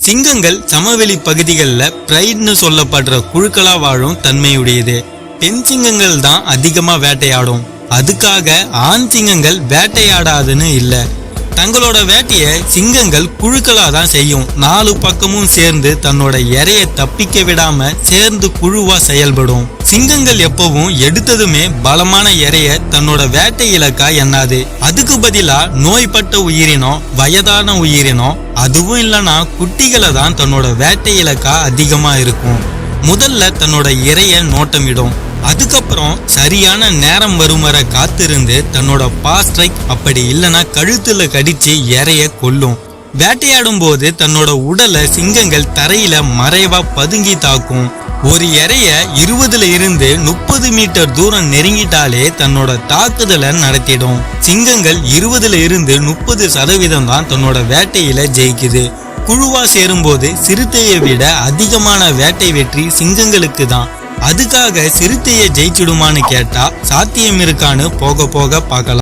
சிங்கங்கள் சமவெளி பகுதிகளில் பிரைட்னு சொல்லப்படுற குழுக்களா வாழும் தன்மையுடையது. பெண் சிங்கங்கள் தான் அதிகமா வேட்டையாடும். அதுக்காக ஆண் சிங்கங்கள் வேட்டையாடாதுன்னு இல்ல. தங்களோட வேட்டைய சிங்கங்கள் குழுக்களா தான் செய்யும். 4 பக்கமும் சேர்ந்து தன்னோட இரைய தப்பிக்க விடாம சேர்ந்து குழுவா செயல்படும். சிங்கங்கள் எப்பவும் எடுத்ததுமே பலமான இரைய தன்னோட வேட்டை இலக்கா எண்ணாது. அதுக்கு பதிலா நோய்பட்ட உயிரினம், வயதான உயிரினம், அதுவும் இல்லனா குட்டிகளை தான் தன்னோட வேட்டை இலக்கா அதிகமா இருக்கும். முதல்ல தன்னோட இரைய நோட்டமிடும். அதுக்கப்புறம் சரியான நேரம் வரும் வரை காத்திருந்து தன்னோட பாஸ்ட்ரைக் அப்படி இல்லனா கழுத்துல கடிச்சு இரைய கொல்லும். வேட்டையாடும் போது தன்னோட உடலை சிங்கங்கள் தரையில மறைவா பதுங்கி தாக்கும். ஒரு இரைய 20 இருந்து 30 மீட்டர் தூரம் நெருங்கிட்டாலே தன்னோட தாக்குதலை நடத்திடும். சிங்கங்கள் 20 இருந்து 30% தான் தன்னோட வேட்டையில ஜெயிக்குது. குழுவா சேரும்போது சிறுத்தையை விட அதிகமான வேட்டை வெற்றி சிங்கங்களுக்கு தான். அதுக்காக சிறுத்தையை ஜெயிச்சிடுமான்னு கேட்டா சாத்தியம் இருக்கான்னு போக போக பார்க்கலாம்.